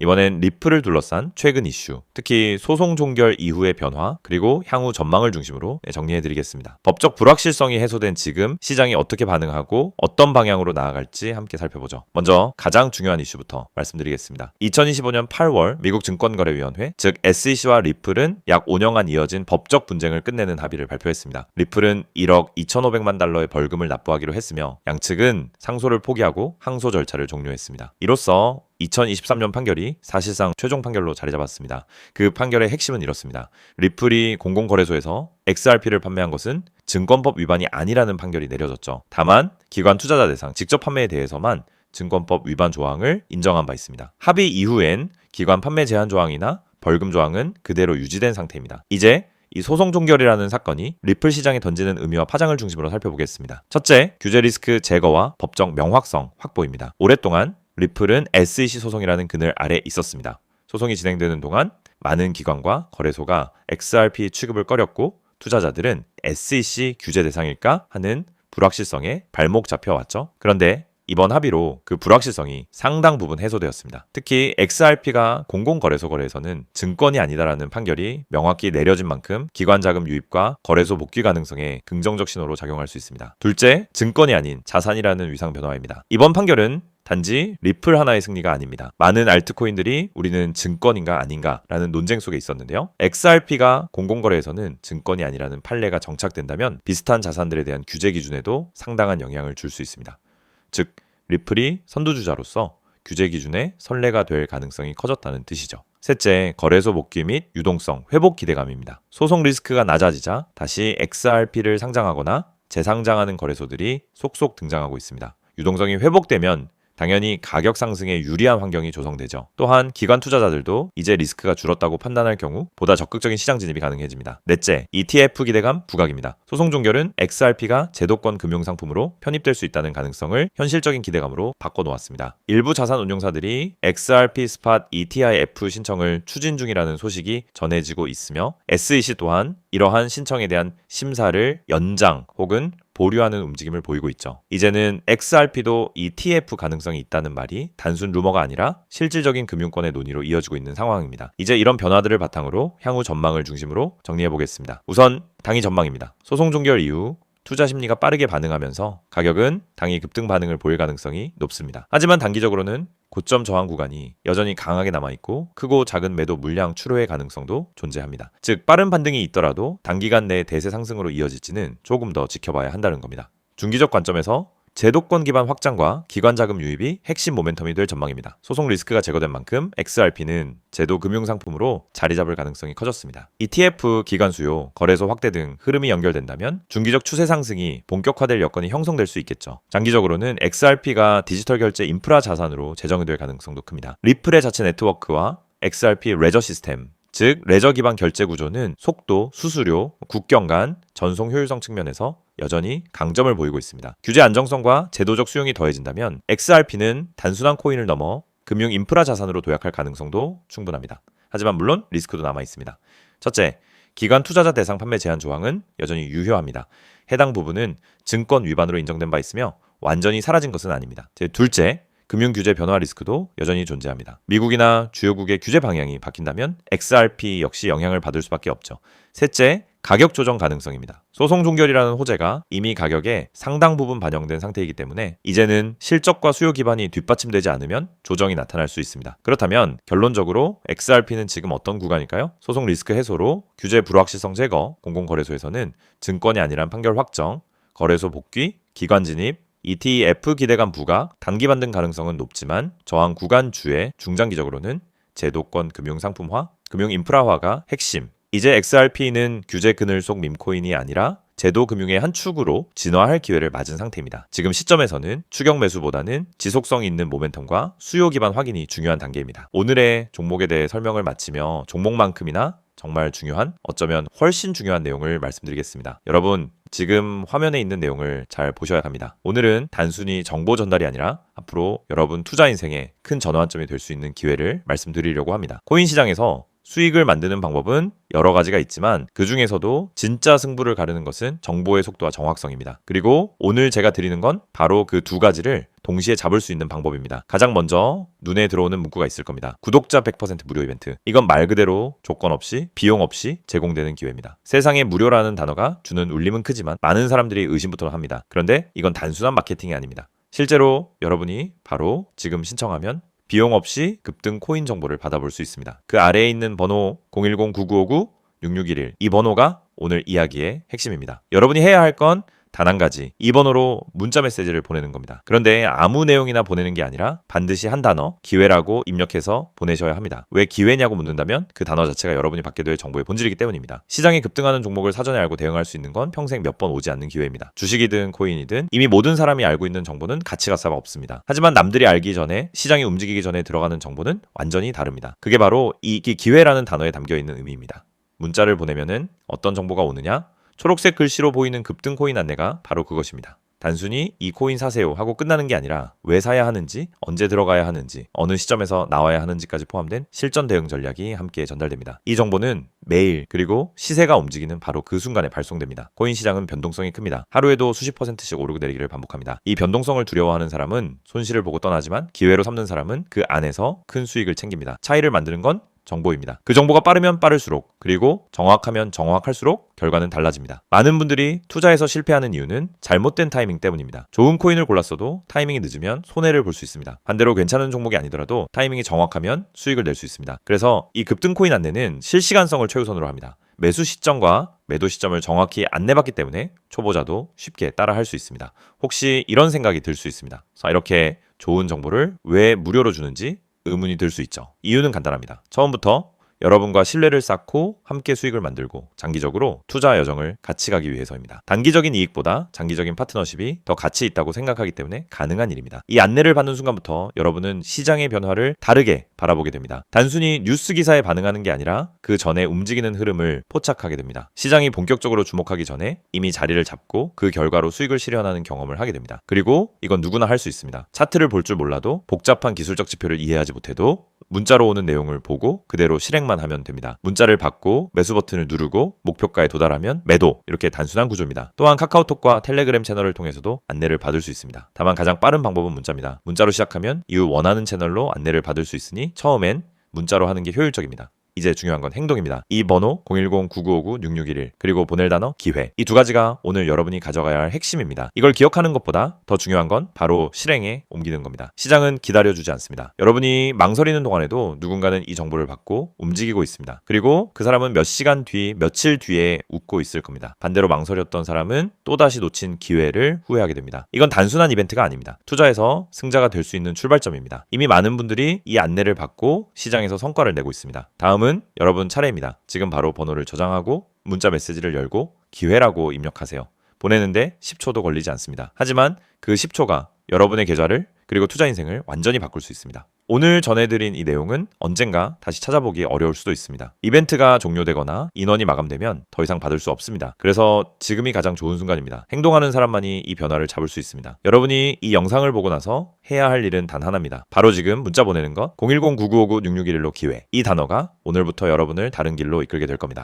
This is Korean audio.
이번엔 리플을 둘러싼 최근 이슈, 특히 소송 종결 이후의 변화, 그리고 향후 전망을 중심으로 정리해드리겠습니다. 법적 불확실성이 해소된 지금 시장이 어떻게 반응하고 어떤 방향으로 나아갈지 함께 살펴보죠. 먼저 가장 중요한 이슈부터 말씀드리겠습니다. 2025년 8월 미국 증권거래위원회, 즉 SEC와 리플은 약 5년간 이어진 법적 분쟁을 끝내는 합의를 발표했습니다. 리플은 1억 2,500만 달러의 벌금을 납부하기로 했으며 양측은 상소를 포기하고 항소 절차를 종료했습니다. 이로써 2023년 판결이 사실상 최종 판결로 자리 잡았습니다. 그 판결의 핵심은 이렇습니다. 리플이 공공거래소에서 XRP를 판매한 것은 증권법 위반이 아니라는 판결이 내려졌죠. 다만 기관 투자자 대상 직접 판매에 대해서만 증권법 위반 조항을 인정한 바 있습니다. 합의 이후엔 기관 판매 제한 조항이나 벌금 조항은 그대로 유지된 상태입니다. 이제 이 소송 종결이라는 사건이 리플 시장에 던지는 의미와 파장을 중심으로 살펴보겠습니다. 첫째, 규제 리스크 제거와 법적 명확성 확보입니다. 오랫동안 리플은 SEC 소송이라는 그늘 아래 있었습니다. 소송이 진행되는 동안 많은 기관과 거래소가 XRP 취급을 꺼렸고 투자자들은 SEC 규제 대상일까 하는 불확실성에 발목 잡혀왔죠. 그런데 이번 합의로 그 불확실성이 상당 부분 해소되었습니다. 특히 XRP가 공공거래소 거래에서는 증권이 아니다라는 판결이 명확히 내려진 만큼 기관 자금 유입과 거래소 복귀 가능성에 긍정적 신호로 작용할 수 있습니다. 둘째, 증권이 아닌 자산이라는 위상 변화입니다. 이번 판결은 단지 리플 하나의 승리가 아닙니다. 많은 알트코인들이 우리는 증권인가 아닌가라는 논쟁 속에 있었는데요. XRP가 공공거래에서는 증권이 아니라는 판례가 정착된다면 비슷한 자산들에 대한 규제 기준에도 상당한 영향을 줄 수 있습니다. 즉, 리플이 선두주자로서 규제 기준의 선례가 될 가능성이 커졌다는 뜻이죠. 셋째, 거래소 복귀 및 유동성, 회복 기대감입니다. 소송 리스크가 낮아지자 다시 XRP를 상장하거나 재상장하는 거래소들이 속속 등장하고 있습니다. 유동성이 회복되면 당연히 가격 상승에 유리한 환경이 조성되죠. 또한 기관 투자자들도 이제 리스크가 줄었다고 판단할 경우 보다 적극적인 시장 진입이 가능해집니다. 넷째, ETF 기대감 부각입니다. 소송 종결은 XRP가 제도권 금융상품으로 편입될 수 있다는 가능성을 현실적인 기대감으로 바꿔놓았습니다. 일부 자산 운용사들이 XRP 스팟 ETF 신청을 추진 중이라는 소식이 전해지고 있으며 SEC 또한 이러한 신청에 대한 심사를 연장 혹은 보류하는 움직임을 보이고 있죠. 이제는 XRP도 ETF 가능성이 있다는 말이 단순 루머가 아니라 실질적인 금융권의 논의로 이어지고 있는 상황입니다. 이제 이런 변화들을 바탕으로 향후 전망을 중심으로 정리해 보겠습니다. 우선 당이 전망입니다. 소송 종결 이후 투자 심리가 빠르게 반응하면서 가격은 당이 급등 반응을 보일 가능성이 높습니다. 하지만 단기적으로는 고점 저항 구간이 여전히 강하게 남아있고 크고 작은 매도 물량 출호의 가능성도 존재합니다. 즉 빠른 반등이 있더라도 단기간 내에 대세 상승으로 이어질지는 조금 더 지켜봐야 한다는 겁니다. 중기적 관점에서 제도권 기반 확장과 기관 자금 유입이 핵심 모멘텀이 될 전망입니다. 소송 리스크가 제거된 만큼 XRP는 제도 금융 상품으로 자리 잡을 가능성이 커졌습니다. ETF 기관 수요, 거래소 확대 등 흐름이 연결된다면 중기적 추세 상승이 본격화될 여건이 형성될 수 있겠죠. 장기적으로는 XRP가 디지털 결제 인프라 자산으로 재정이 될 가능성도 큽니다. 리플의 자체 네트워크와 XRP 레저 시스템, 즉 레저 기반 결제 구조는 속도, 수수료, 국경 간 전송 효율성 측면에서 여전히 강점을 보이고 있습니다. 규제 안정성과 제도적 수용이 더해진다면 XRP는 단순한 코인을 넘어 금융 인프라 자산으로 도약할 가능성도 충분합니다. 하지만 물론 리스크도 남아 있습니다. 첫째, 기관 투자자 대상 판매 제한 조항은 여전히 유효합니다. 해당 부분은 증권 위반으로 인정된 바 있으며 완전히 사라진 것은 아닙니다. 둘째, 금융규제 변화 리스크도 여전히 존재합니다. 미국이나 주요국의 규제 방향이 바뀐다면 XRP 역시 영향을 받을 수밖에 없죠. 셋째, 가격 조정 가능성입니다. 소송 종결이라는 호재가 이미 가격에 상당 부분 반영된 상태이기 때문에 이제는 실적과 수요 기반이 뒷받침되지 않으면 조정이 나타날 수 있습니다. 그렇다면 결론적으로 XRP는 지금 어떤 구간일까요? 소송 리스크 해소로 규제 불확실성 제거, 공공거래소에서는 증권이 아니란 판결 확정, 거래소 복귀, 기관 진입, ETF 기대감 부각, 단기 반등 가능성은 높지만 저항 구간 주에 중장기적으로는 제도권 금융상품화, 금융 인프라화가 핵심. 이제 XRP는 규제 그늘 속 밈코인이 아니라 제도 금융의 한 축으로 진화할 기회를 맞은 상태입니다. 지금 시점에서는 추격 매수보다는 지속성 있는 모멘텀과 수요 기반 확인이 중요한 단계입니다. 오늘의 종목에 대해 설명을 마치며 종목만큼이나 정말 중요한, 어쩌면 훨씬 중요한 내용을 말씀드리겠습니다. 여러분, 지금 화면에 있는 내용을 잘 보셔야 합니다. 오늘은 단순히 정보 전달이 아니라 앞으로 여러분 투자 인생에 큰 전환점이 될 수 있는 기회를 말씀드리려고 합니다. 코인 시장에서 수익을 만드는 방법은 여러 가지가 있지만 그 중에서도 진짜 승부를 가르는 것은 정보의 속도와 정확성입니다. 그리고 오늘 제가 드리는 건 바로 그 두 가지를 동시에 잡을 수 있는 방법입니다. 가장 먼저 눈에 들어오는 문구가 있을 겁니다. 구독자 100% 무료 이벤트. 이건 말 그대로 조건 없이 비용 없이 제공되는 기회입니다. 세상에 무료라는 단어가 주는 울림은 크지만 많은 사람들이 의심부터 합니다. 그런데 이건 단순한 마케팅이 아닙니다. 실제로 여러분이 바로 지금 신청하면 비용 없이 급등 코인 정보를 받아볼 수 있습니다. 그 아래에 있는 번호 010-9959-6611 이 번호가 오늘 이야기의 핵심입니다. 여러분이 해야 할 건 단 한 가지, 이 번호로 문자 메시지를 보내는 겁니다. 그런데 아무 내용이나 보내는 게 아니라 반드시 한 단어, 기회라고 입력해서 보내셔야 합니다. 왜 기회냐고 묻는다면 그 단어 자체가 여러분이 받게 될 정보의 본질이기 때문입니다. 시장이 급등하는 종목을 사전에 알고 대응할 수 있는 건 평생 몇 번 오지 않는 기회입니다. 주식이든 코인이든 이미 모든 사람이 알고 있는 정보는 가치가 싹 없습니다. 하지만 남들이 알기 전에, 시장이 움직이기 전에 들어가는 정보는 완전히 다릅니다. 그게 바로 이 기회라는 단어에 담겨 있는 의미입니다. 문자를 보내면은 어떤 정보가 오느냐? 초록색 글씨로 보이는 급등 코인 안내가 바로 그것입니다. 단순히 이 코인 사세요 하고 끝나는 게 아니라 왜 사야 하는지, 언제 들어가야 하는지, 어느 시점에서 나와야 하는지까지 포함된 실전 대응 전략이 함께 전달됩니다. 이 정보는 매일 그리고 시세가 움직이는 바로 그 순간에 발송됩니다. 코인 시장은 변동성이 큽니다. 하루에도 수십 %씩 오르고 내리기를 반복합니다. 이 변동성을 두려워하는 사람은 손실을 보고 떠나지만 기회로 삼는 사람은 그 안에서 큰 수익을 챙깁니다. 차이를 만드는 건 정보입니다. 그 정보가 빠르면 빠를수록 그리고 정확하면 정확할수록 결과는 달라집니다. 많은 분들이 투자에서 실패하는 이유는 잘못된 타이밍 때문입니다. 좋은 코인을 골랐어도 타이밍이 늦으면 손해를 볼 수 있습니다. 반대로 괜찮은 종목이 아니더라도 타이밍이 정확하면 수익을 낼 수 있습니다. 그래서 이 급등 코인 안내는 실시간성을 최우선으로 합니다. 매수 시점과 매도 시점을 정확히 안내받기 때문에 초보자도 쉽게 따라할 수 있습니다. 혹시 이런 생각이 들 수 있습니다. 자, 이렇게 좋은 정보를 왜 무료로 주는지 의문이 들 수 있죠. 이유는 간단합니다. 처음부터 여러분과 신뢰를 쌓고 함께 수익을 만들고 장기적으로 투자 여정을 같이 가기 위해서입니다. 단기적인 이익보다 장기적인 파트너십이 더 가치 있다고 생각하기 때문에 가능한 일입니다. 이 안내를 받는 순간부터 여러분은 시장의 변화를 다르게 바라보게 됩니다. 단순히 뉴스 기사에 반응하는 게 아니라 그 전에 움직이는 흐름을 포착하게 됩니다. 시장이 본격적으로 주목하기 전에 이미 자리를 잡고 그 결과로 수익을 실현하는 경험을 하게 됩니다. 그리고 이건 누구나 할 수 있습니다. 차트를 볼 줄 몰라도 복잡한 기술적 지표를 이해하지 못해도 문자로 오는 내용을 보고 그대로 실행만 하면 됩니다. 문자를 받고 매수 버튼을 누르고 목표가에 도달하면 매도, 이렇게 단순한 구조입니다. 또한 카카오톡과 텔레그램 채널을 통해서도 안내를 받을 수 있습니다. 다만 가장 빠른 방법은 문자입니다. 문자로 시작하면 이후 원하는 채널로 안내를 받을 수 있으니 처음엔 문자로 하는 게 효율적입니다. 이제 중요한 건 행동입니다. 이 번호 010-9959-6611 그리고 보낼 단어 기회, 이 두 가지가 오늘 여러분이 가져가야 할 핵심입니다. 이걸 기억하는 것보다 더 중요한 건 바로 실행에 옮기는 겁니다. 시장은 기다려주지 않습니다. 여러분이 망설이는 동안에도 누군가는 이 정보를 받고 움직이고 있습니다. 그리고 그 사람은 몇 시간 뒤, 며칠 뒤에 웃고 있을 겁니다. 반대로 망설였던 사람은 또다시 놓친 기회를 후회하게 됩니다. 이건 단순한 이벤트가 아닙니다. 투자에서 승자가 될 수 있는 출발점입니다. 이미 많은 분들이 이 안내를 받고 시장에서 성과를 내고 있습니다. 다음은 여러분 차례입니다. 지금 바로 번호를 저장하고 문자 메시지를 열고 기회라고 입력하세요. 보내는데 10초도 걸리지 않습니다. 하지만 그 10초가 여러분의 계좌를 그리고 투자 인생을 완전히 바꿀 수 있습니다. 오늘 전해드린 이 내용은 언젠가 다시 찾아보기 어려울 수도 있습니다. 이벤트가 종료되거나 인원이 마감되면 더 이상 받을 수 없습니다. 그래서 지금이 가장 좋은 순간입니다. 행동하는 사람만이 이 변화를 잡을 수 있습니다. 여러분이 이 영상을 보고 나서 해야 할 일은 단 하나입니다. 바로 지금 문자 보내는 것 010-9959-6611로 기회, 이 단어가 오늘부터 여러분을 다른 길로 이끌게 될 겁니다.